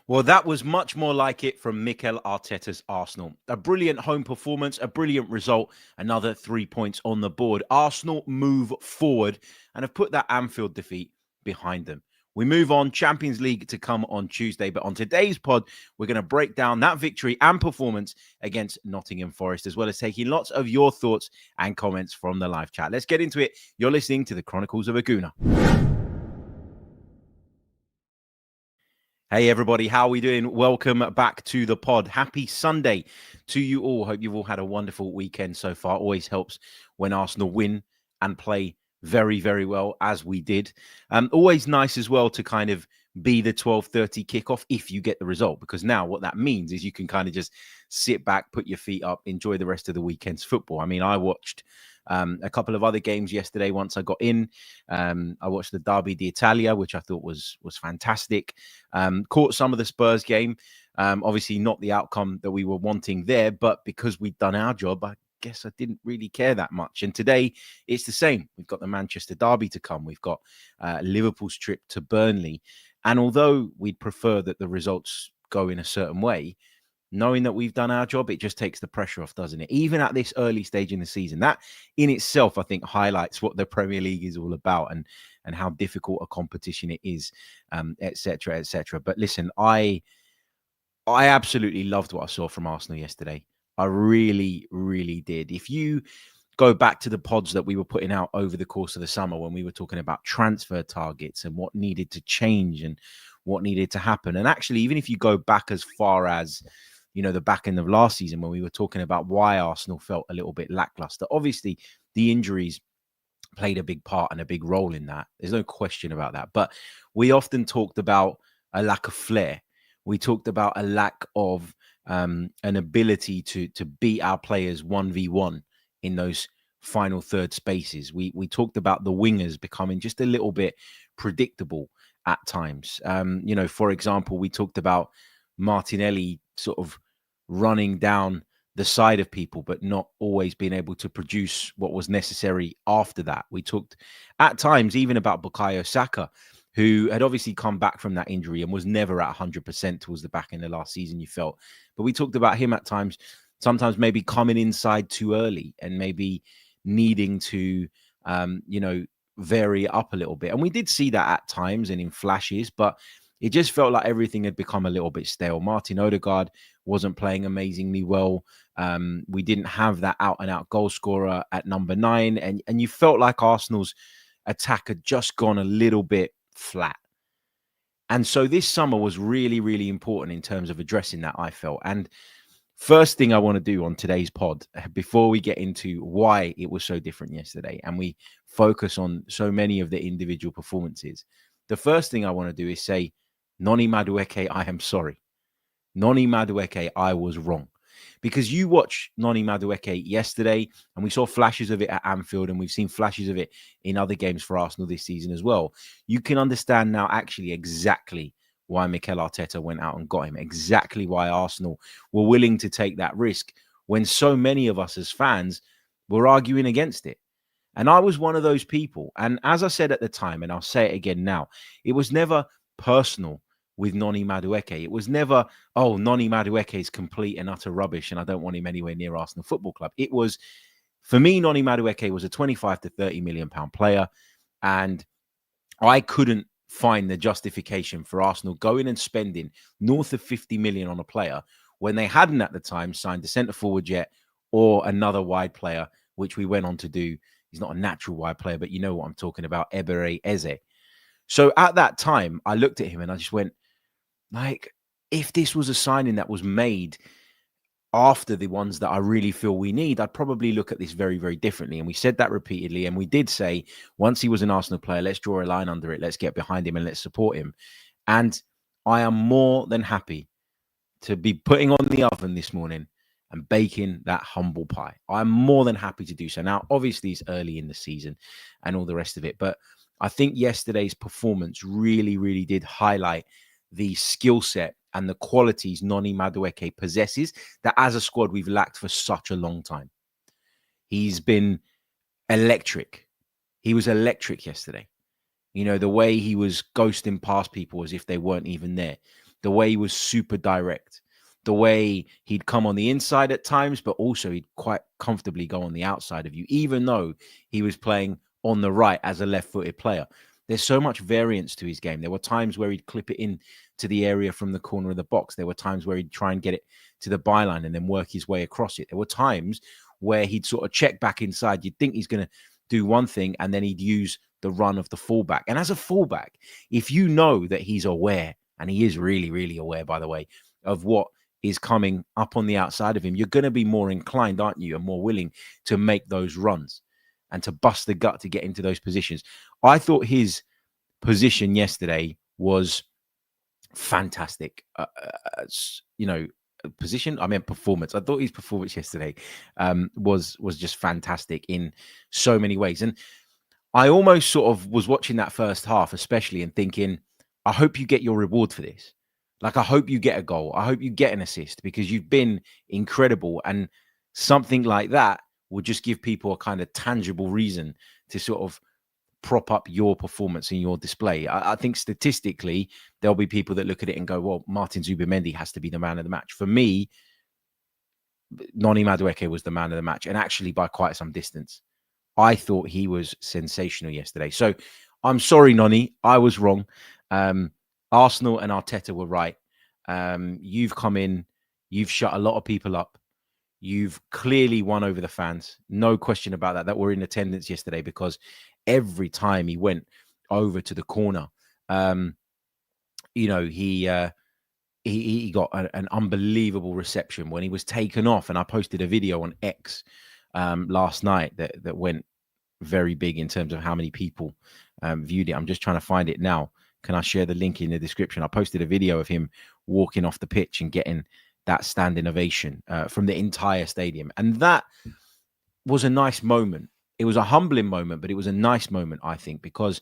Well, that was much more like it from Mikel Arteta's Arsenal. A brilliant home performance, a brilliant result, another 3 points on the board. Arsenal move forward and have put that Anfield defeat behind them. We move on, Champions League to come on Tuesday. But on today's pod, we're going to break down that victory and performance against Nottingham Forest, as well as taking lots of your thoughts and comments from the live chat. Let's get into it. You're listening to the Chronicles of a Gooner. Hey, everybody. How are we doing? Welcome back to the pod. Happy Sunday to you all. Hope you've all had a wonderful weekend so far. Always helps when Arsenal win and play very, very well, as we did. Always nice as well to kind of be the 12:30 kickoff if you get the result, because now what that means is you can kind of just sit back, put your feet up, enjoy the rest of the weekend's football. I mean, I watched a couple of other games yesterday once I got in. I watched the Derby d'Italia, which I thought was fantastic. Caught some of the Spurs game. Obviously not the outcome that we were wanting there, but because we'd done our job, I guess I didn't really care that much. And today it's the same. We've got the Manchester Derby to come. We've got Liverpool's trip to Burnley. And although we'd prefer that the results go in a certain way, knowing that we've done our job, it just takes the pressure off, doesn't it? Even at this early stage in the season, that in itself, I think, highlights what the Premier League is all about and how difficult a competition it is, et cetera, et cetera. But listen, I absolutely loved what I saw from Arsenal yesterday. I really, really did. If you go back to the pods that we were putting out over the course of the summer when we were talking about transfer targets and what needed to change and what needed to happen, and actually, even if you go back as far as the back end of last season when we were talking about why Arsenal felt a little bit lackluster. Obviously, the injuries played a big part and a big role in that. There's no question about that. But we often talked about a lack of flair. We talked about a lack of an ability to beat our players 1v1 in those final third spaces. We talked about the wingers becoming just a little bit predictable at times. For example, we talked about Martinelli sort of running down the side of people, but not always being able to produce what was necessary after that. We talked at times even about Bukayo Saka, who had obviously come back from that injury and was never at 100% towards the back end of last season, you felt. But we talked about him at times, sometimes maybe coming inside too early and maybe needing to, vary up a little bit. And we did see that at times and in flashes, but it just felt like everything had become a little bit stale. Martin Odegaard wasn't playing amazingly well. We didn't have that out-and-out goal scorer at number 9. And you felt like Arsenal's attack had just gone a little bit flat. And so this summer was really, really important in terms of addressing that, I felt. And first thing I want to do on today's pod, before we get into why it was so different yesterday and we focus on so many of the individual performances, the first thing I want to do is say, Noni Madueke, I am sorry. Noni Madueke, I was wrong. Because you watch Noni Madueke yesterday, and we saw flashes of it at Anfield, and we've seen flashes of it in other games for Arsenal this season as well. You can understand now actually exactly why Mikel Arteta went out and got him, exactly why Arsenal were willing to take that risk when so many of us as fans were arguing against it. And I was one of those people. And as I said at the time, and I'll say it again now, it was never personal with Noni Madueke. It was never, oh, Noni Madueke is complete and utter rubbish and I don't want him anywhere near Arsenal Football Club. It was, for me, Noni Madueke was a 25 to 30 million pound player. And I couldn't find the justification for Arsenal going and spending north of 50 million on a player when they hadn't at the time signed a centre forward yet or another wide player, which we went on to do. He's not a natural wide player, but you know what I'm talking about, Eberechi Eze. So at that time, I looked at him and I just went, like, if this was a signing that was made after the ones that I really feel we need, I'd probably look at this very, very differently. And we said that repeatedly. And we did say, once he was an Arsenal player, let's draw a line under it. Let's get behind him and let's support him. And I am more than happy to be putting on the oven this morning and baking that humble pie. I'm more than happy to do so. Now, obviously, it's early in the season and all the rest of it. But I think yesterday's performance really, really did highlight the skill set and the qualities Noni Madueke possesses that as a squad we've lacked for such a long time. He's been electric. He was electric yesterday. The way he was ghosting past people as if they weren't even there. the way he was super direct, the way he'd come on the inside at times, but also he'd quite comfortably go on the outside of you, even though he was playing on the right as a left-footed player. There's so much variance to his game. There were times where he'd clip it in to the area from the corner of the box. There were times where he'd try and get it to the byline and then work his way across it. There were times where he'd sort of check back inside. You'd think he's going to do one thing, and then he'd use the run of the fullback. And as a fullback, if you know that he's aware, and he is really, really aware, by the way, of what is coming up on the outside of him, you're going to be more inclined, aren't you, and more willing to make those runs and to bust the gut to get into those positions. I thought his position yesterday was fantastic. Position, I mean performance. I thought his performance yesterday was just fantastic in so many ways. And I almost sort of was watching that first half, especially, and thinking, I hope you get your reward for this. Like, I hope you get a goal. I hope you get an assist, because you've been incredible. And something like that will just give people a kind of tangible reason to sort of prop up your performance and your display. I think statistically, there'll be people that look at it and go, well, Martin Zubimendi has to be the man of the match. For me, Noni Madueke was the man of the match, and actually by quite some distance. I thought he was sensational yesterday. So I'm sorry, Noni, I was wrong. Arsenal and Arteta were right. You've come in, you've shut a lot of people up. You've clearly won over the fans. No question about that were in attendance yesterday, because every time he went over to the corner, he got an unbelievable reception when he was taken off. And I posted a video on X last night that went very big in terms of how many people viewed it. I'm just trying to find it now. Can I share the link in the description? I posted a video of him walking off the pitch and getting that standing ovation from the entire stadium. And that was a nice moment. It was a humbling moment, but it was a nice moment, I think, because,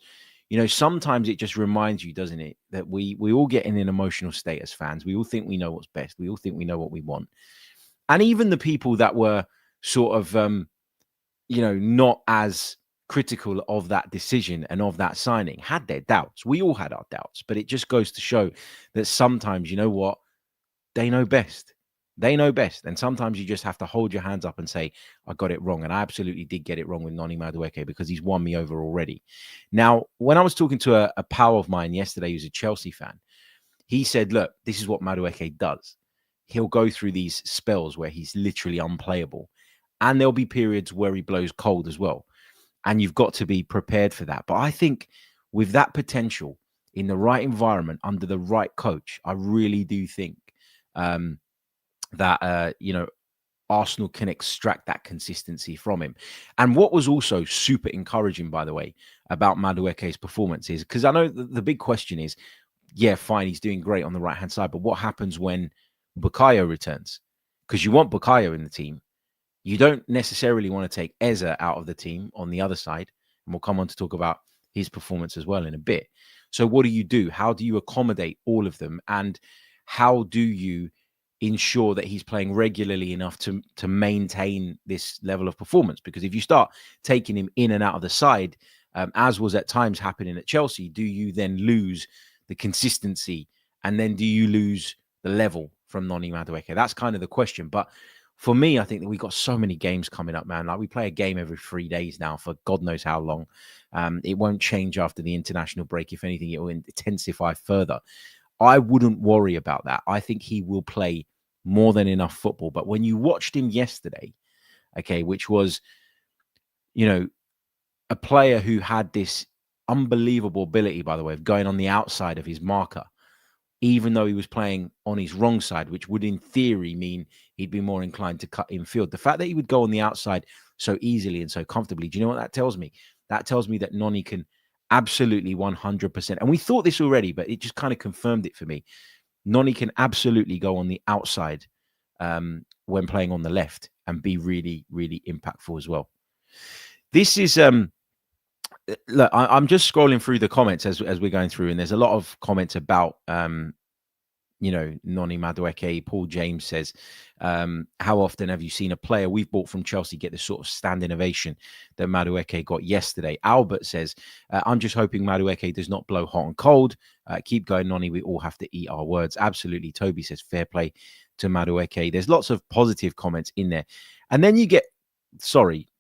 sometimes it just reminds you, doesn't it, that we all get in an emotional state as fans. We all think we know what's best. We all think we know what we want. And even the people that were sort of, not as critical of that decision and of that signing had their doubts. We all had our doubts, but it just goes to show that sometimes, you know what, they know best. They know best. And sometimes you just have to hold your hands up and say, I got it wrong. And I absolutely did get it wrong with Noni Madueke, because he's won me over already. Now, when I was talking to a pal of mine yesterday who's a Chelsea fan, he said, look, this is what Madueke does. He'll go through these spells where he's literally unplayable. And there'll be periods where he blows cold as well. And you've got to be prepared for that. But I think with that potential, in the right environment, under the right coach, I really do think that Arsenal can extract that consistency from him. And what was also super encouraging, by the way, about Madueke's performance is, because I know the big question is, yeah, fine, he's doing great on the right-hand side, but what happens when Bukayo returns? Because you want Bukayo in the team. You don't necessarily want to take Eze out of the team on the other side. And we'll come on to talk about his performance as well in a bit. So what do? How do you accommodate all of them? And how do you ensure that he's playing regularly enough to maintain this level of performance? Because if you start taking him in and out of the side, as was at times happening at Chelsea, do you then lose the consistency? And then do you lose the level from Noni Madueke? That's kind of the question. But for me, I think that we've got so many games coming up, man. Like, we play a game every 3 days now for God knows how long. It won't change after the international break. If anything, it will intensify further. I wouldn't worry about that. I think he will play more than enough football. But when you watched him yesterday, okay, which was, a player who had this unbelievable ability, by the way, of going on the outside of his marker, even though he was playing on his wrong side, which would in theory mean he'd be more inclined to cut infield. The fact that he would go on the outside so easily and so comfortably, do you know what that tells me? That tells me that Noni can absolutely 100%. And we thought this already, but it just kind of confirmed it for me. Noni can absolutely go on the outside when playing on the left and be really, really impactful as well. This is... look, I'm just scrolling through the comments as we're going through, and there's a lot of comments about Noni Madueke. Paul James says, how often have you seen a player we've bought from Chelsea get the sort of standing ovation that Madueke got yesterday? Albert says, I'm just hoping Madueke does not blow hot and cold. Keep going, Noni. We all have to eat our words. Absolutely. Toby says, fair play to Madueke. There's lots of positive comments in there. And then you get,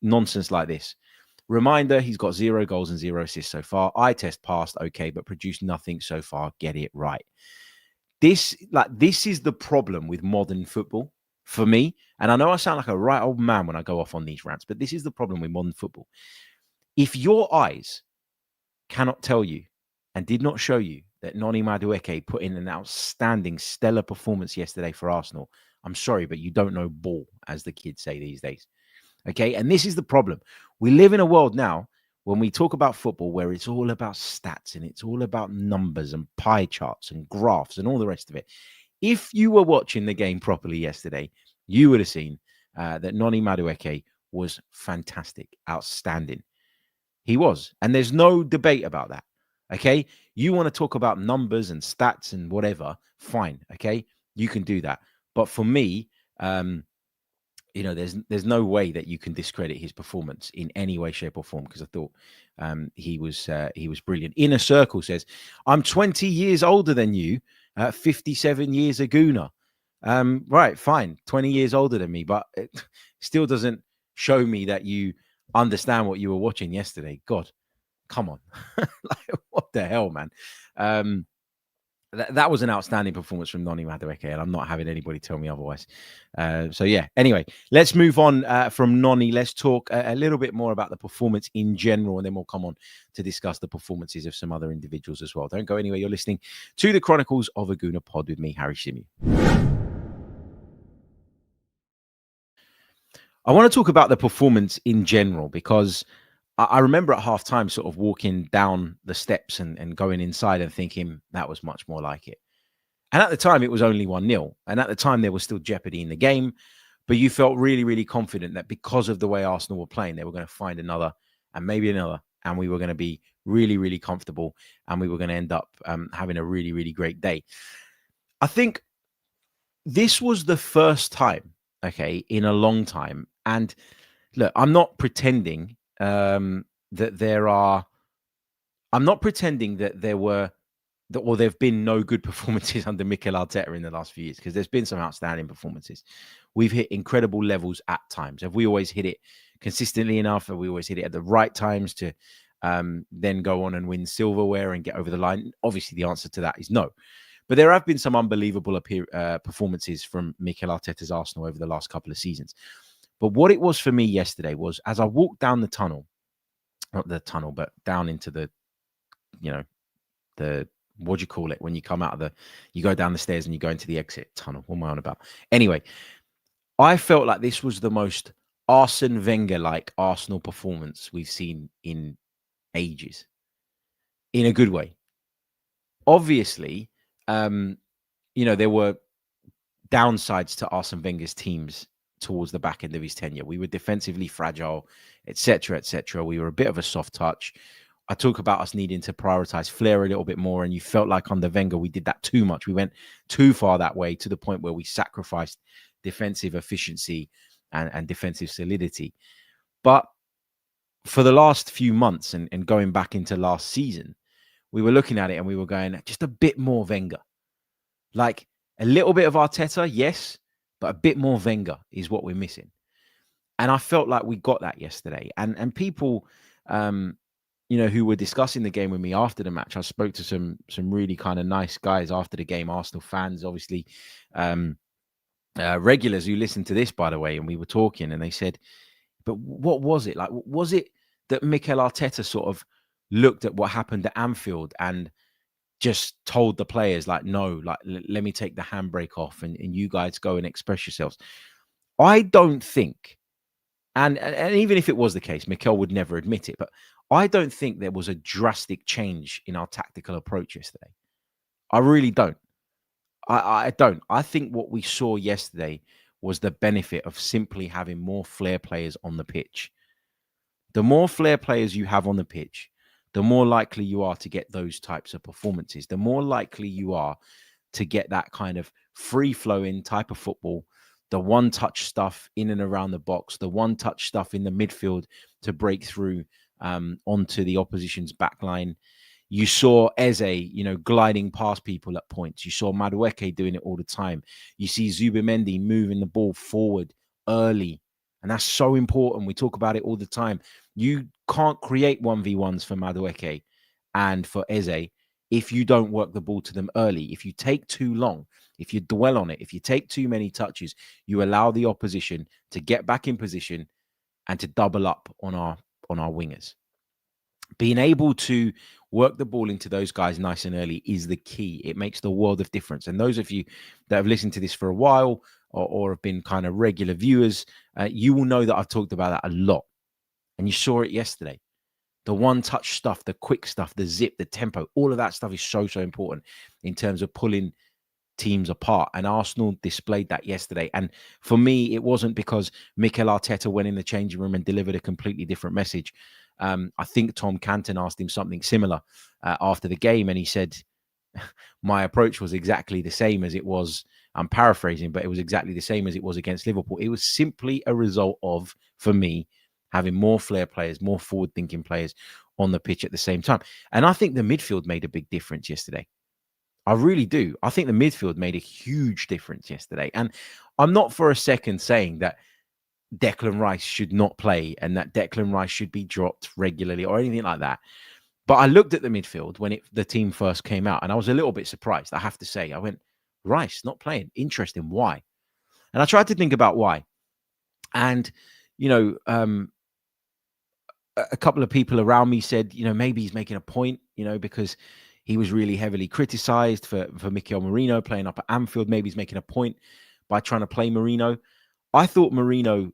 nonsense like this. Reminder, he's got 0 goals and 0 assists so far. Eye test passed, okay, but produced nothing so far. Get it right. This is the problem with modern football for me. And I know I sound like a right old man when I go off on these rants, but this is the problem with modern football. If your eyes cannot tell you and did not show you that Noni Madueke put in an outstanding, stellar performance yesterday for Arsenal, I'm sorry, but you don't know ball, as the kids say these days. Okay, and this is the problem. We live in a world now when we talk about football where it's all about stats and it's all about numbers and pie charts and graphs and all the rest of it. If you were watching the game properly yesterday, you would have seen that Noni Madueke was fantastic, outstanding. He was, and there's no debate about that. Okay, you want to talk about numbers and stats and whatever, fine. Okay, you can do that. But for me, there's no way that you can discredit his performance in any way, shape, or form, because I thought he was brilliant. Inner Circle says, I'm 20 years older than you, 57 years a gooner. Right, fine, 20 years older than me, but it still doesn't show me that you understand what you were watching yesterday. God, come on. What the hell, man? That was an outstanding performance from Noni Madueke, and I'm not having anybody tell me otherwise. So, yeah. Anyway, let's move on from Noni. Let's talk a little bit more about the performance in general, and then we'll come on to discuss the performances of some other individuals as well. Don't go anywhere. You're listening to the Chronicles of a Gooner Pod with me, Harry Symeou. I want to talk about the performance in general because I remember at halftime sort of walking down the steps and going inside and thinking that was much more like it. And at the time, it was only 1-0. And at the time, there was still jeopardy in the game. But you felt really, really confident that because of the way Arsenal were playing, they were going to find another and maybe another. And we were going to be really, really comfortable. And we were going to end up having a really, really great day. I think this was the first time, okay, in a long time. And look, I'm not pretending I'm not pretending that there've been no good performances under Mikel Arteta in the last few years, because there's been some outstanding performances. We've hit incredible levels at times. Have we always hit it consistently enough? Have we always hit it at the right times to then go on and win silverware and get over the line? Obviously, the answer to that is no. But there have been some unbelievable performances from Mikel Arteta's Arsenal over the last couple of seasons. But what it was for me yesterday was, as I walked down the tunnel, not the tunnel, but down into the what do you call it when you come out of you go down the stairs and you go into the exit tunnel? What am I on about? Anyway, I felt like this was the most Arsene Wenger-like Arsenal performance we've seen in ages, in a good way. Obviously, there were downsides to Arsene Wenger's teams towards the back end of his tenure. We were defensively fragile, etc., etc. We were a bit of a soft touch. I talk about us needing to prioritize flair a little bit more, and you felt like under Wenger we did that too much. We went too far that way, to the point where we sacrificed defensive efficiency and defensive solidity. But for the last few months and going back into last season, we were looking at it and we were going, just a bit more Wenger. Like a little bit of Arteta, yes, but a bit more Wenger is what we're missing. And I felt like we got that yesterday. And people who were discussing the game with me after the match, I spoke to some really kind of nice guys after the game, Arsenal fans, obviously, regulars who listen to this, by the way, and we were talking, and they said, but what was it? Like, was it that Mikel Arteta sort of looked at what happened at Anfield and just told the players, like, no, like, let me take the handbrake off and you guys go and express yourselves? I don't think, and even if it was the case, Mikel would never admit it, but I don't think there was a drastic change in our tactical approach yesterday. I really don't. I don't. I think what we saw yesterday was the benefit of simply having more flair players on the pitch. The more flair players you have on the pitch, the more likely you are to get those types of performances. The more likely you are to get that kind of free-flowing type of football, the one-touch stuff in and around the box, the one-touch stuff in the midfield to break through onto the opposition's back line. You saw Eze, gliding past people at points. You saw Madueke doing it all the time. You see Zubimendi moving the ball forward early. And that's so important. We talk about it all the time. You can't create 1v1s for Madueke and for Eze if you don't work the ball to them early. If you take too long, if you dwell on it, if you take too many touches, you allow the opposition to get back in position and to double up on our wingers. Being able to work the ball into those guys nice and early is the key. It makes the world of difference. And those of you that have listened to this for a while or have been kind of regular viewers, you will know that I've talked about that a lot. And you saw it yesterday. The one-touch stuff, the quick stuff, the zip, the tempo, all of that stuff is so, so important in terms of pulling teams apart. And Arsenal displayed that yesterday. And for me, it wasn't because Mikel Arteta went in the changing room and delivered a completely different message. I think Tom Canton asked him something similar after the game, and he said, my approach was exactly the same as it was. I'm paraphrasing, but it was exactly the same as it was against Liverpool. It was simply a result of, for me, having more flair players, more forward-thinking players on the pitch at the same time. And I think the midfield made a big difference yesterday. I really do. I think the midfield made a huge difference yesterday. And I'm not for a second saying that Declan Rice should not play and that Declan Rice should be dropped regularly or anything like that. But I looked at the midfield when the team first came out, and I was a little bit surprised, I have to say. I went, Rice not playing. Interesting. Why? And I tried to think about why. And, a couple of people around me said, maybe he's making a point, because he was really heavily criticized for Mikel Merino playing up at Anfield. Maybe he's making a point by trying to play Merino. I thought Merino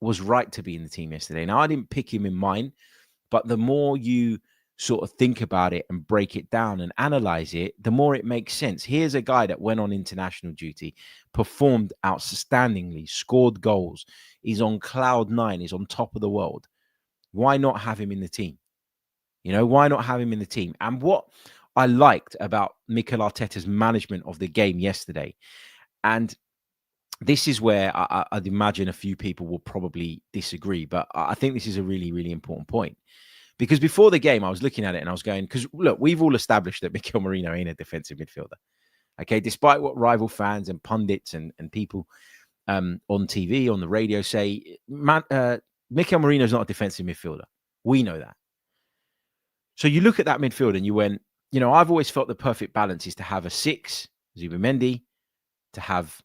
was right to be in the team yesterday. Now, I didn't pick him in mind, but the more you sort of think about it and break it down and analyze it, the more it makes sense. Here's a guy that went on international duty, performed outstandingly, scored goals. He's on cloud 9. He's on top of the world. Why not have him in the team? Why not have him in the team? And what I liked about Mikel Arteta's management of the game yesterday, and this is where I'd imagine a few people will probably disagree, but I think this is a really, really important point. Because before the game, I was looking at it and I was going, because look, we've all established that Mikel Merino ain't a defensive midfielder. Okay, despite what rival fans and pundits and people on TV, on the radio say, Mikel Merino is not a defensive midfielder. We know that. So you look at that midfield and you went, I've always felt the perfect balance is to have a 6, Zubimendi, to have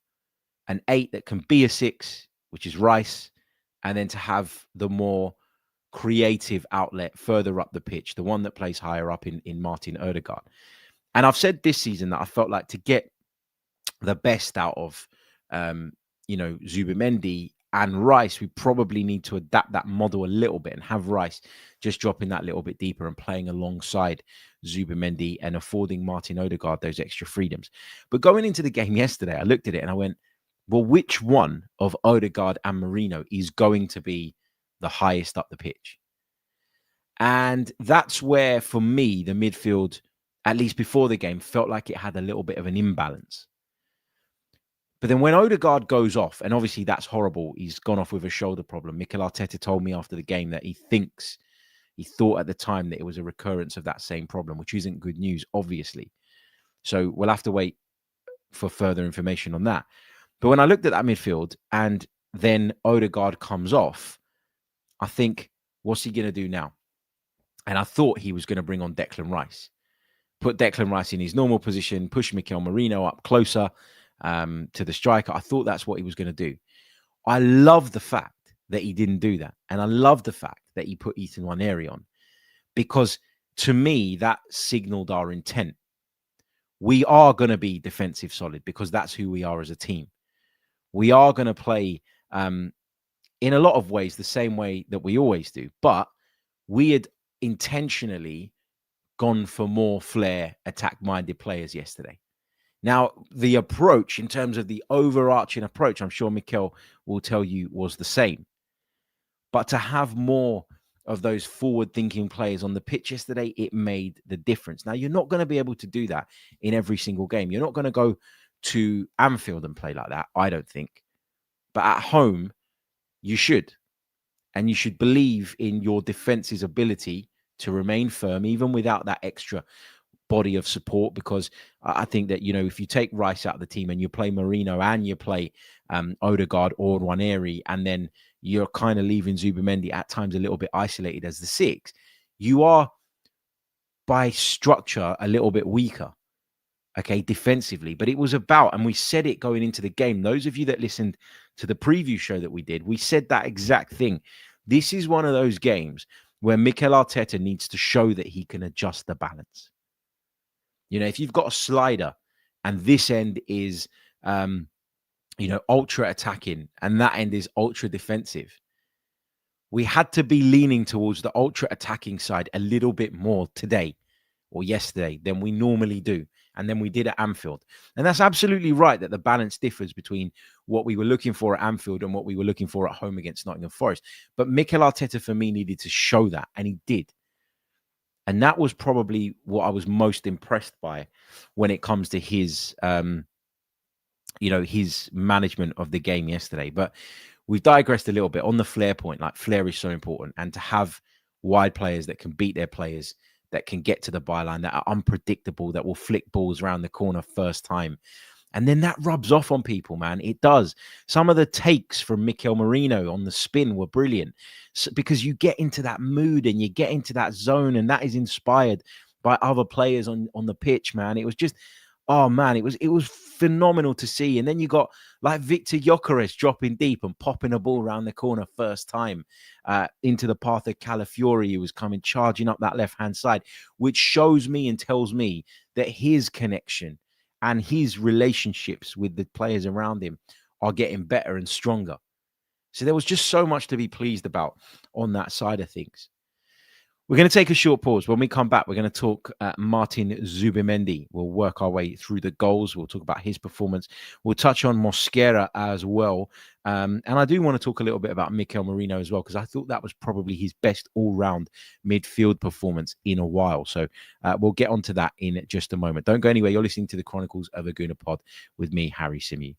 an 8 that can be a 6, which is Rice, and then to have the more creative outlet further up the pitch, the one that plays higher up in Martin Odegaard. And I've said this season that I felt like to get the best out of, Zubimendi and Rice, we probably need to adapt that model a little bit and have Rice just dropping that little bit deeper and playing alongside Zubimendi and affording Martin Odegaard those extra freedoms. But going into the game yesterday, I looked at it and I went, well, which one of Odegaard and Merino is going to be the highest up the pitch? And that's where, for me, the midfield, at least before the game, felt like it had a little bit of an imbalance. But then when Odegaard goes off, and obviously that's horrible, he's gone off with a shoulder problem. Mikel Arteta told me after the game that he thought at the time that it was a recurrence of that same problem, which isn't good news, obviously. So we'll have to wait for further information on that. But when I looked at that midfield and then Odegaard comes off, I think, what's he going to do now? And I thought he was going to bring on Declan Rice, put Declan Rice in his normal position, push Mikel Merino up closer to the striker. I thought that's what he was going to do. I love the fact that he didn't do that. And I love the fact that he put Ethan Nwaneri on, because to me, that signaled our intent. We are going to be defensive solid because that's who we are as a team. We are going to play in a lot of ways the same way that we always do. But we had intentionally gone for more flair, attack-minded players yesterday. Now, the approach, in terms of the overarching approach, I'm sure Mikel will tell you, was the same. But to have more of those forward-thinking players on the pitch yesterday, it made the difference. Now, you're not going to be able to do that in every single game. You're not going to go to Anfield and play like that, I don't think. But at home, you should. And you should believe in your defense's ability to remain firm, even without that extra body of support, because I think that, if you take Rice out of the team and you play Marino and you play Odegaard or Nwaneri, and then you're kind of leaving Zubimendi at times a little bit isolated as the 6, you are by structure a little bit weaker, okay, defensively. But it was about, and we said it going into the game, those of you that listened to the preview show that we did, we said that exact thing. This is one of those games where Mikel Arteta needs to show that he can adjust the balance. If you've got a slider and this end is, ultra attacking and that end is ultra defensive, we had to be leaning towards the ultra attacking side a little bit more today or yesterday than we normally do. And then we did at Anfield. And that's absolutely right that the balance differs between what we were looking for at Anfield and what we were looking for at home against Nottingham Forest. But Mikel Arteta, for me, needed to show that, and he did. And that was probably what I was most impressed by when it comes to his, his management of the game yesterday. But we've digressed a little bit on the flair point. Like, flair is so important. And to have wide players that can beat their players, that can get to the byline, that are unpredictable, that will flick balls around the corner first time. And then that rubs off on people, man. It does. Some of the takes from Mikel Merino on the spin were brilliant, because you get into that mood and you get into that zone, and that is inspired by other players on the pitch, man. It was just, oh man, it was phenomenal to see. And then you got like Viktor Gyökeres dropping deep and popping a ball around the corner first time into the path of Calafiori, who was coming charging up that left-hand side, which shows me and tells me that his connection and his relationships with the players around him are getting better and stronger. So there was just so much to be pleased about on that side of things. We're going to take a short pause. When we come back, we're going to talk Martin Zubimendi. We'll work our way through the goals. We'll talk about his performance. We'll touch on Mosquera as well. And I do want to talk a little bit about Mikel Merino as well, because I thought that was probably his best all-round midfield performance in a while. So we'll get onto that in just a moment. Don't go anywhere. You're listening to the Chronicles of a Gooner pod with me, Harry Symeou.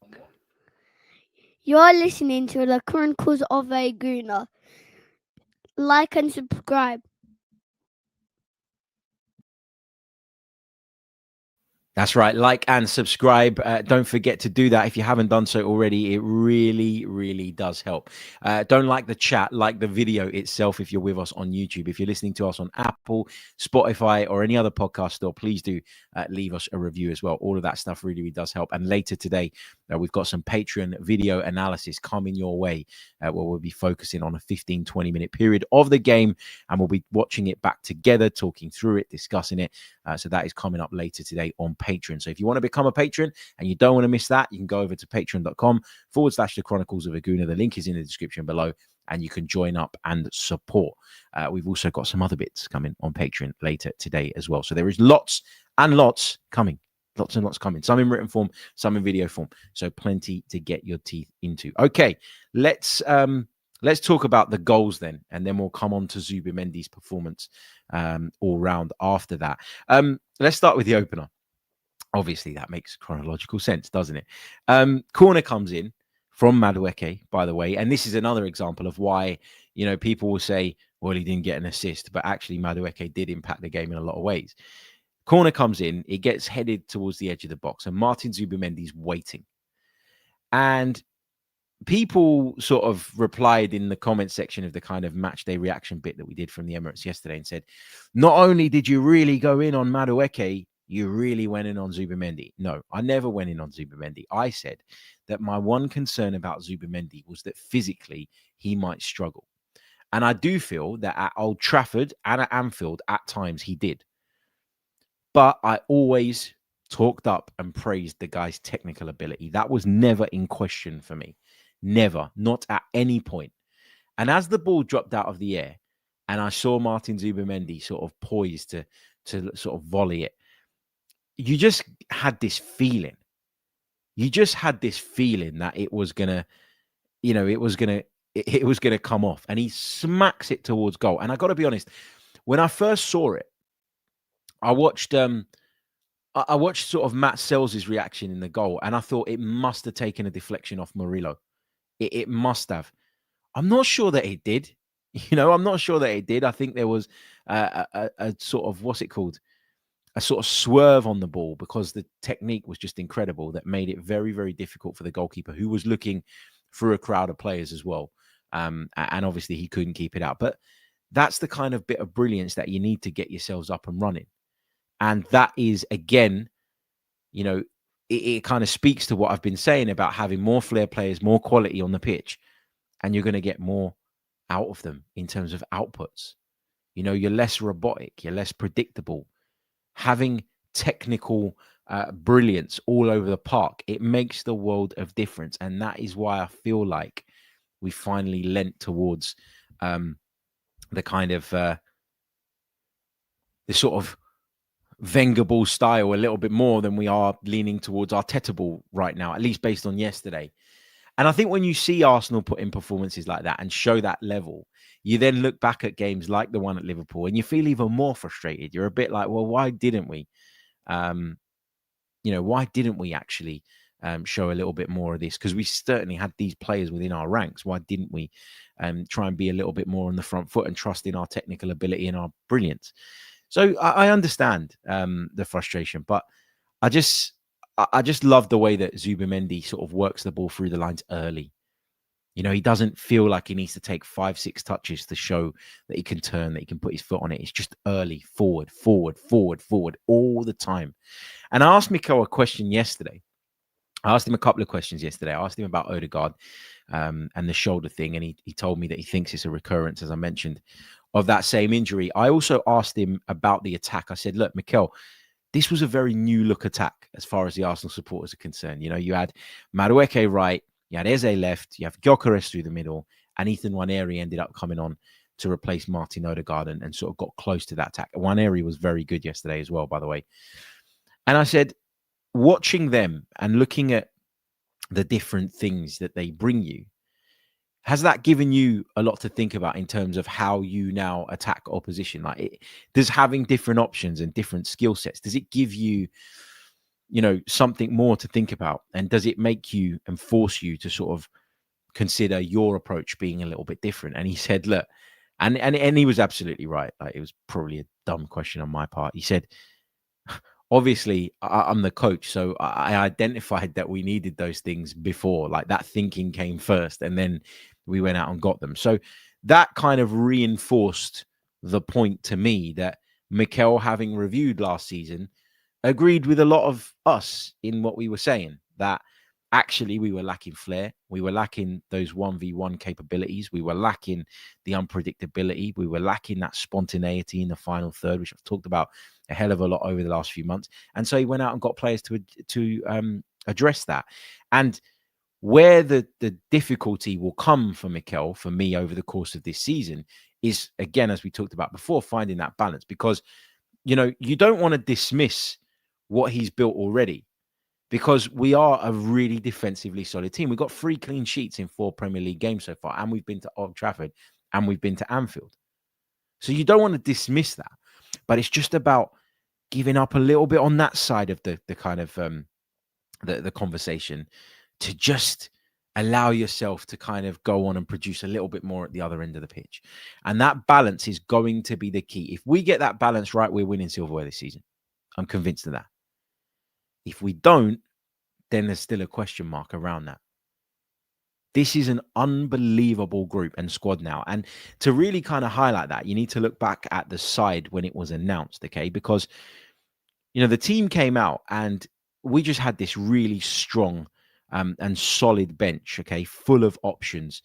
You're listening to the Chronicles of a Gooner. Like and subscribe. That's right. Like and subscribe. Don't forget to do that if you haven't done so already. It really, really does help. Don't like the chat, like the video itself if you're with us on YouTube. If you're listening to us on Apple, Spotify, or any other podcast store, please do leave us a review as well. All of that stuff really, really does help. And later today, we've got some Patreon video analysis coming your way where we'll be focusing on a 15, 20-minute period of the game, and we'll be watching it back together, talking through it, discussing it. So that is coming up later today on Patreon. So if you want to become a patron and you don't want to miss that, you can go over to patreon.com/the Chronicles of a Gooner. The link is in the description below, and you can join up and support. We've also got some other bits coming on Patreon later today as well. So there is lots and lots coming. Lots and lots coming. Some in written form, some in video form. So plenty to get your teeth into. Okay, let's talk about the goals then, and then we'll come on to Zubimendi's performance all round after that. Let's start with the opener. Obviously, that makes chronological sense, doesn't it? Corner comes in from Madueke, by the way, and this is another example of why, people will say, well, he didn't get an assist, but actually Madueke did impact the game in a lot of ways. Corner comes in, it gets headed towards the edge of the box, and Martin Zubimendi's waiting. And people sort of replied in the comment section of the kind of match day reaction bit that we did from the Emirates yesterday and said, not only did you really go in on Madueke, you really went in on Zubimendi. No, I never went in on Zubimendi. I said that my one concern about Zubimendi was that physically he might struggle. And I do feel that at Old Trafford and at Anfield, at times he did. But I always talked up and praised the guy's technical ability. That was never in question for me. Never, not at any point. And as the ball dropped out of the air and I saw Martin Zubimendi sort of poised to sort of volley it, you just had this feeling. You just had this feeling that it was going to it was going to come off, and he smacks it towards goal. And I got to be honest, when I first saw it, I watched sort of Matt Sells' reaction in the goal, and I thought it must have taken a deflection off Murillo. It must have. I'm not sure that it did. I'm not sure that it did. I think there was a sort of, what's it called? A sort of swerve on the ball, because the technique was just incredible, that made it very, very difficult for the goalkeeper, who was looking through a crowd of players as well. And obviously he couldn't keep it out. But that's the kind of bit of brilliance that you need to get yourselves up and running. And that is, again, it kind of speaks to what I've been saying about having more flair players, more quality on the pitch, and you're going to get more out of them in terms of outputs. You're less robotic, you're less predictable. Having technical brilliance all over the park, it makes the world of difference. And that is why I feel like we finally lent towards the kind of the sort of Wenger ball style a little bit more than we are leaning towards Arteta ball right now, at least based on yesterday. And I think when you see Arsenal put in performances like that and show that level, you then look back at games like the one at Liverpool and you feel even more frustrated. You're a bit like, well, why didn't we? Why didn't we actually show a little bit more of this? Because we certainly had these players within our ranks. Why didn't we try and be a little bit more on the front foot and trust in our technical ability and our brilliance? So I understand the frustration, but I just love the way that Zubimendi sort of works the ball through the lines early. He doesn't feel like he needs to take 5-6 touches to show that he can turn, that he can put his foot on it. It's just early, forward, all the time. And I asked Mikel a question yesterday. I asked him a couple of questions yesterday. I asked him about Odegaard and the shoulder thing, and he told me that he thinks it's a recurrence, as I mentioned, of that same injury. I also asked him about the attack. I said, look, Mikel, this was a very new look attack as far as the Arsenal supporters are concerned. You had Madueke right, you had Eze left, you have Gyökeres through the middle, and Ethan Nwaneri ended up coming on to replace Martin Odegaard and sort of got close to that attack. Nwaneri was very good yesterday as well, by the way. And I said, watching them and looking at the different things that they bring you, has that given you a lot to think about in terms of how you now attack opposition? Does having different options and different skill sets, does it give you, something more to think about? And does it make you and force you to sort of consider your approach being a little bit different? And he said, look, and he was absolutely right. It was probably a dumb question on my part. He said, obviously, I'm the coach, so I identified that we needed those things before. That thinking came first, and then we went out and got them. So that kind of reinforced the point to me that Mikel, having reviewed last season, agreed with a lot of us in what we were saying, that actually we were lacking flair. We were lacking those 1v1 capabilities. We were lacking the unpredictability. We were lacking that spontaneity in the final third, which I've talked about a hell of a lot over the last few months. And so he went out and got players to address that. And where the difficulty will come for Mikel, for me, over the course of this season is, again, as we talked about before, finding that balance. Because, you don't want to dismiss what he's built already, because we are a really defensively solid team. We've got 3 clean sheets in 4 Premier League games so far, and we've been to Old Trafford and we've been to Anfield. So you don't want to dismiss that, but it's just about giving up a little bit on that side of the kind of the conversation, to just allow yourself to kind of go on and produce a little bit more at the other end of the pitch. And that balance is going to be the key. If we get that balance right, we're winning silverware this season. I'm convinced of that. If we don't, then there's still a question mark around that. This is an unbelievable group and squad now. And to really kind of highlight that, you need to look back at the side when it was announced, okay? Because, the team came out and we just had this really strong and solid bench, okay, full of options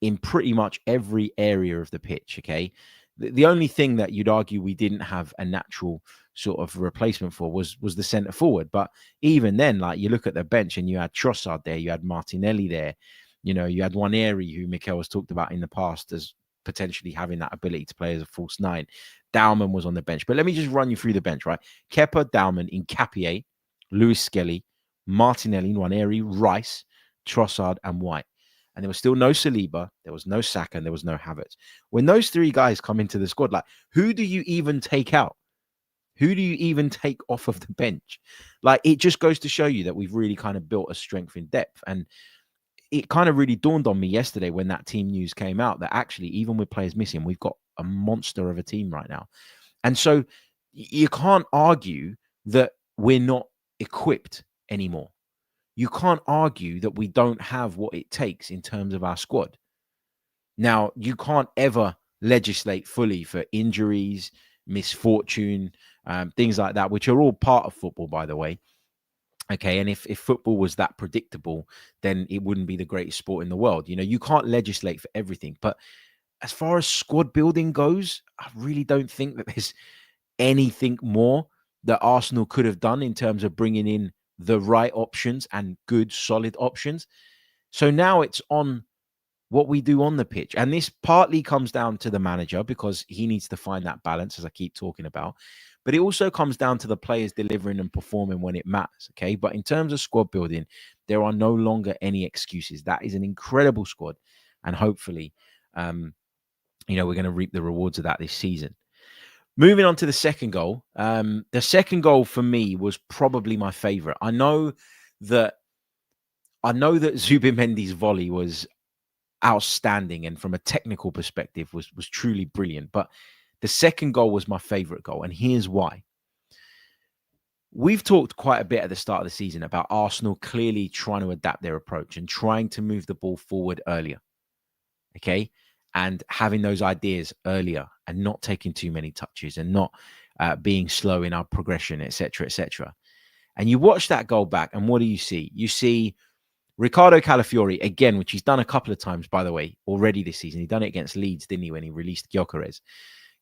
in pretty much every area of the pitch, okay? The only thing that you'd argue we didn't have a natural sort of replacement for was the centre forward. But even then, you look at the bench and you had Trossard there, you had Martinelli there, you had Nwaneri, who Mikel has talked about in the past as potentially having that ability to play as a false 9. Dauman was on the bench. But let me just run you through the bench, right? Kepa, Dauman, Nketiah, Lewis Skelly, Martinelli, Nwaneri, Rice, Trossard, and White. and there was still no Saliba, there was no Saka, and there was no Havertz. When those three guys come into the squad, like, who do you even take out? Who do you even take off of the bench? Like, it just goes to show you that we've really kind of built a strength in depth. And it kind of really dawned on me yesterday when that team news came out that actually, even with players missing, we've got a monster of a team right now. And so you can't argue that we're not equipped anymore. You can't argue that we don't have what it takes in terms of our squad. Now, you can't ever legislate fully for injuries, misfortune, things like that, which are all part of football, by the way. Okay, and if football was that predictable, then it wouldn't be the greatest sport in the world. You can't legislate for everything. But as far as squad building goes, I really don't think that there's anything more that Arsenal could have done in terms of bringing in the right options and good, solid options. So now it's on what we do on the pitch. And this partly comes down to the manager because he needs to find that balance, as I keep talking about. But it also comes down to the players delivering and performing when it matters, okay? But in terms of squad building, there are no longer any excuses. That is an incredible squad. And hopefully, we're going to reap the rewards of that this season. Moving on to the second goal. The second goal for me was probably my favorite. I know that Zubimendi's volley was outstanding and from a technical perspective was truly brilliant. But the second goal was my favorite goal. And here's why. We've talked quite a bit at the start of the season about Arsenal clearly trying to adapt their approach and trying to move the ball forward earlier. Okay. And having those ideas earlier and not taking too many touches and not being slow in our progression, etc., etc. And you watch that goal back and what do you see? You see Ricardo Calafiori, again, which he's done a couple of times, by the way, already this season. He done it against Leeds, didn't he, when he released Gyökeres?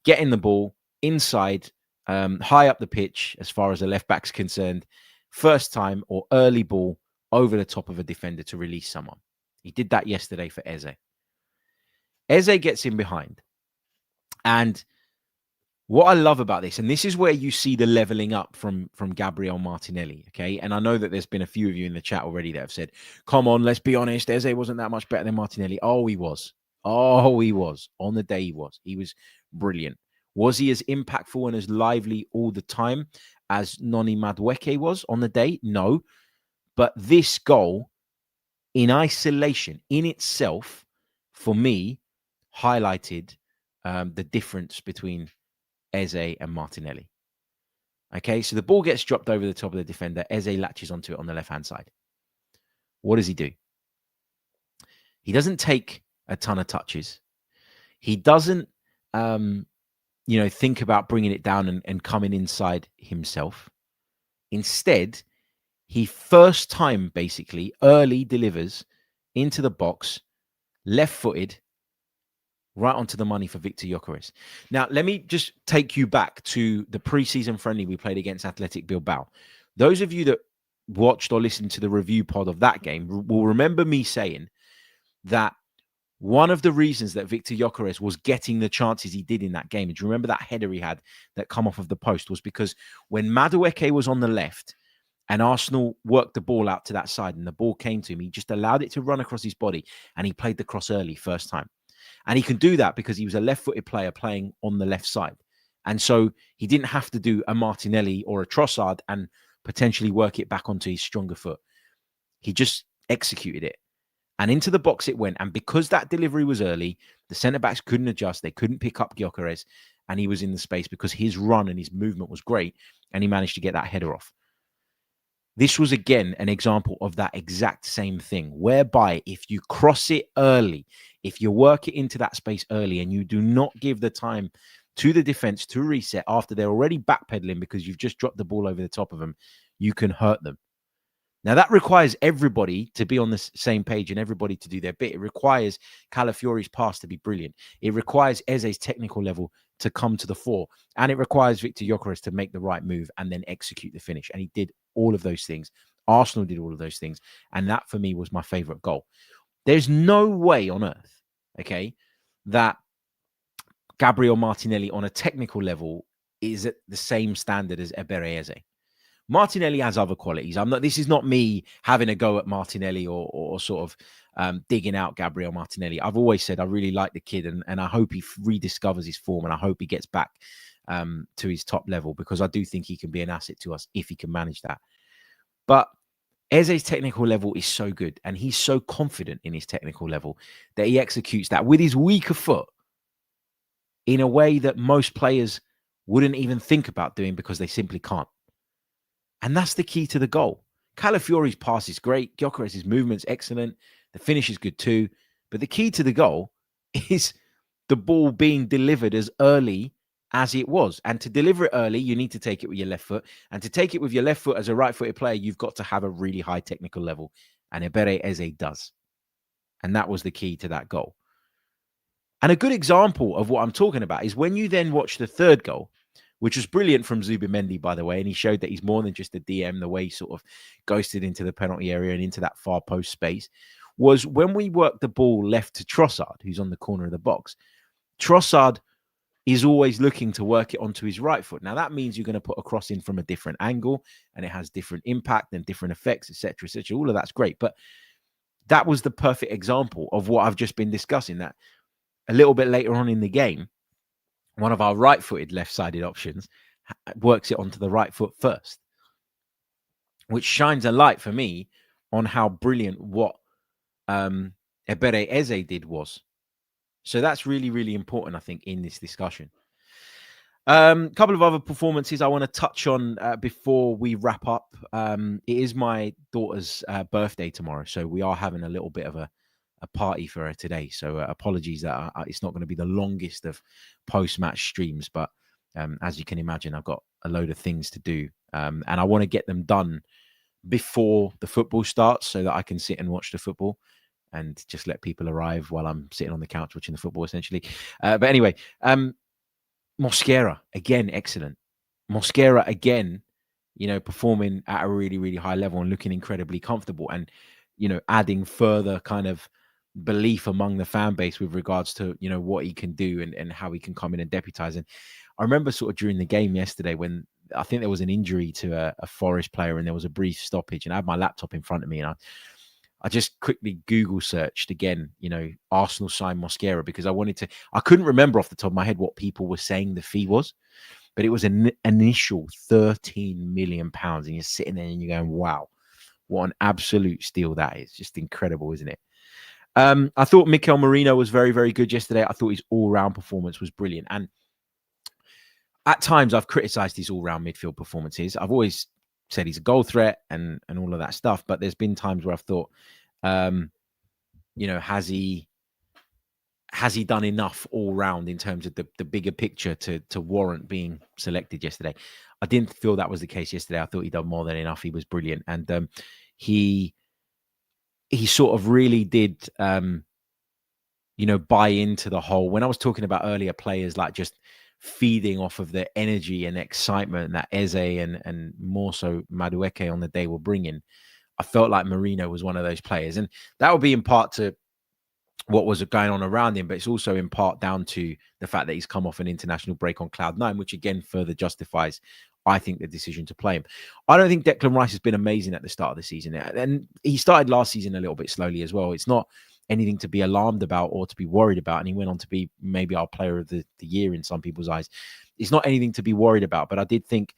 Getting the ball inside, high up the pitch, as far as the left back's concerned. First time or early ball over the top of a defender to release someone. He did that yesterday for Eze. Eze gets in behind. And what I love about this, and this is where you see the leveling up from Gabriel Martinelli, okay? And I know that there's been a few of you in the chat already that have said, come on, let's be honest, Eze wasn't that much better than Martinelli. Oh, he was. Oh, he was. On the day he was. He was brilliant. Was he as impactful and as lively all the time as Noni Madueke was on the day? No. But this goal, in isolation, in itself, for me, highlighted the difference between Eze and Martinelli. Okay, so the ball gets dropped over the top of the defender. Eze latches onto it on the left-hand side. What does he do? He doesn't take a ton of touches. He doesn't, think about bringing it down and coming inside himself. Instead, he first time, basically, early delivers into the box, left-footed, right onto the money for Viktor Gyökeres. Now, let me just take you back to the preseason friendly we played against Athletic Bilbao. Those of you that watched or listened to the review pod of that game will remember me saying that one of the reasons that Viktor Gyökeres was getting the chances he did in that game, and do you remember that header he had that come off of the post, was because when Madueke was on the left and Arsenal worked the ball out to that side and the ball came to him, he just allowed it to run across his body and he played the cross early first time. And he can do that because he was a left-footed player playing on the left side. And so he didn't have to do a Martinelli or a Trossard and potentially work it back onto his stronger foot. He just executed it. And into the box it went. And because that delivery was early, the centre-backs couldn't adjust. They couldn't pick up Gyökeres. And he was in the space because his run and his movement was great. And he managed to get that header off. This was, again, an example of that exact same thing, whereby if you cross it early, if you work it into that space early and you do not give the time to the defense to reset after they're already backpedaling because you've just dropped the ball over the top of them, you can hurt them. Now, that requires everybody to be on the same page and everybody to do their bit. It requires Calafiori's pass to be brilliant. It requires Eze's technical level to come to the fore. And it requires Viktor Gyökeres to make the right move and then execute the finish. And he did all of those things. Arsenal did all of those things. And that, for me, was my favourite goal. There's no way on earth, okay, that Gabriel Martinelli on a technical level is at the same standard as Eberechi Eze. Martinelli has other qualities. This is not me having a go at Martinelli or sort of digging out Gabriel Martinelli. I've always said I really like the kid, and I hope he rediscovers his form, and I hope he gets back to his top level, because I do think he can be an asset to us if he can manage that. But Eze's technical level is so good, and he's so confident in his technical level that he executes that with his weaker foot in a way that most players wouldn't even think about doing, because they simply can't. And that's the key to the goal. Calafiori's pass is great. Gyökeres' movement's excellent. The finish is good too. But the key to the goal is the ball being delivered as early as it was. And to deliver it early, you need to take it with your left foot. And to take it with your left foot as a right-footed player, you've got to have a really high technical level. And Eberechi Eze does. And that was the key to that goal. And a good example of what I'm talking about is when you then watch the third goal, which was brilliant from Zubimendi, by the way. And he showed that he's more than just a DM, the way he sort of ghosted into the penalty area and into that far post space, was when we worked the ball left to Trossard, who's on the corner of the box. Trossard is always looking to work it onto his right foot. Now, that means you're going to put a cross in from a different angle, and it has different impact and different effects, etc., etc. All of that's great. But that was the perfect example of what I've just been discussing, that a little bit later on in the game, one of our right-footed left-sided options works it onto the right foot first, which shines a light for me on how brilliant what Eberechi Eze did was. So that's really, really important, I think, in this discussion. A couple of other performances I want to touch on before we wrap up. It is my daughter's birthday tomorrow, so we are having a little bit of a party for her today. So apologies that it's not going to be the longest of post-match streams, but as you can imagine, I've got a load of things to do, and I want to get them done before the football starts so that I can sit and watch the football and just let people arrive while I'm sitting on the couch watching the football, essentially. But anyway, Mosquera, again, excellent. Mosquera, again, performing at a really, really high level and looking incredibly comfortable, and, adding further kind of belief among the fan base with regards to, what he can do and how he can come in and deputize. And I remember sort of during the game yesterday when I think there was an injury to a Forest player and there was a brief stoppage, and I had my laptop in front of me, and I just quickly Google searched again, Arsenal signed Mosquera, because I couldn't remember off the top of my head what people were saying the fee was, but it was an initial £13 million. And you're sitting there and you're going, wow, what an absolute steal that is. Just incredible, isn't it? I thought Mikel Merino was very, very good yesterday. I thought his all-round performance was brilliant. And at times I've criticized his all-round midfield performances. I've always said he's a goal threat and all of that stuff, but there's been times where I've thought, has he done enough all round in terms of the bigger picture to warrant being selected yesterday? I didn't feel that was the case yesterday. I thought he done more than enough. He was brilliant, and he sort of really did buy into the whole. When I was talking about earlier players like just feeding off of the energy and excitement that Eze and more so Madueke on the day were bringing, I felt like Merino was one of those players. And that would be in part to what was going on around him, but it's also in part down to the fact that he's come off an international break on cloud nine, which again further justifies, I think, the decision to play him. I don't think Declan Rice has been amazing at the start of the season. And he started last season a little bit slowly as well. It's not anything to be alarmed about or to be worried about. And he went on to be maybe our player of the year in some people's eyes. It's not anything to be worried about. But I did think,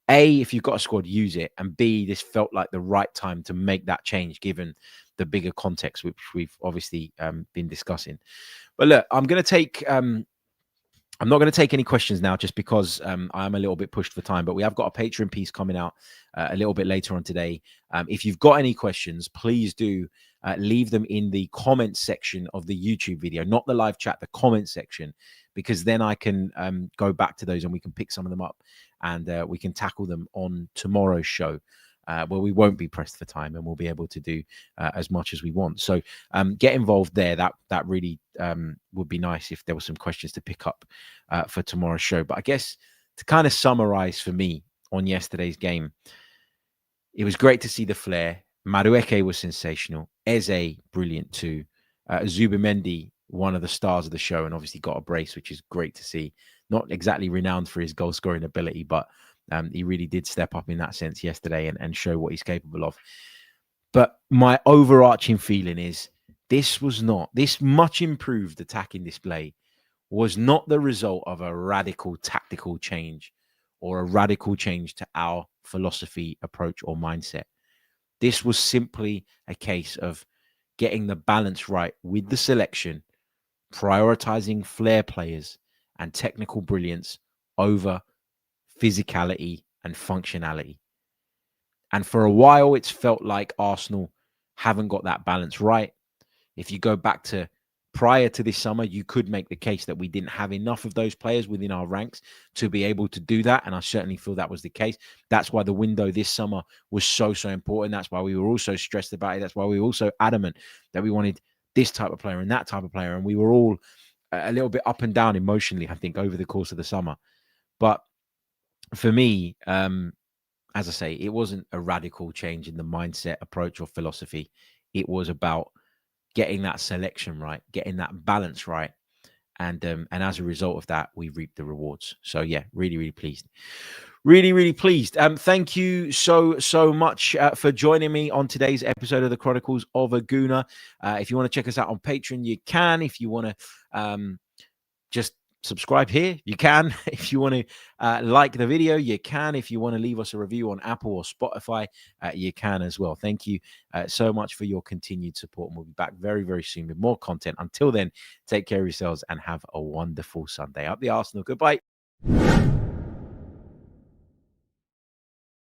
A, if you've got a squad, use it. And B, this felt like the right time to make that change given the bigger context, which we've obviously been discussing. But look, I'm not going to take any questions now just because I am a little bit pushed for time, but we have got a Patreon piece coming out a little bit later on today. If you've got any questions, please do leave them in the comments section of the YouTube video, not the live chat, the comment section, because then I can go back to those and we can pick some of them up and we can tackle them on tomorrow's show. Where we won't be pressed for time and we'll be able to do as much as we want. So get involved there. That really would be nice if there were some questions to pick up for tomorrow's show. But I guess to kind of summarize for me on yesterday's game, it was great to see the flair. Madueke was sensational. Eze, brilliant too. Zubimendi, one of the stars of the show, and obviously got a brace, which is great to see. not exactly renowned for his goal scoring ability, but he really did step up in that sense yesterday and show what he's capable of. But my overarching feeling is this much improved attacking display was not the result of a radical tactical change or a radical change to our philosophy, approach, or mindset. This was simply a case of getting the balance right with the selection, prioritizing flair players and technical brilliance over physicality and functionality. And for a while, it's felt like Arsenal haven't got that balance right. If you go back to prior to this summer, you could make the case that we didn't have enough of those players within our ranks to be able to do that. And I certainly feel that was the case. That's why the window this summer was so important. That's why we were also stressed about it. That's why we were also adamant that we wanted this type of player and that type of player. And we were all a little bit up and down emotionally, I think, over the course of the summer. But for me, as I say, it wasn't a radical change in the mindset, approach, or philosophy. It was about getting that selection right, getting that balance right. And as a result of that, we reaped the rewards. So yeah, really, really pleased. Really, really pleased. Thank you so much for joining me on today's episode of the Chronicles of a Gooner. If you want to check us out on Patreon, you can. If you want to just subscribe here, you can. If you want to like the video, you can. If you want to leave us a review on Apple or Spotify, you can as well. Thank you so much for your continued support, and we'll be back very, very soon with more content. Until then, take care of yourselves and have a wonderful Sunday. Up the Arsenal. Goodbye.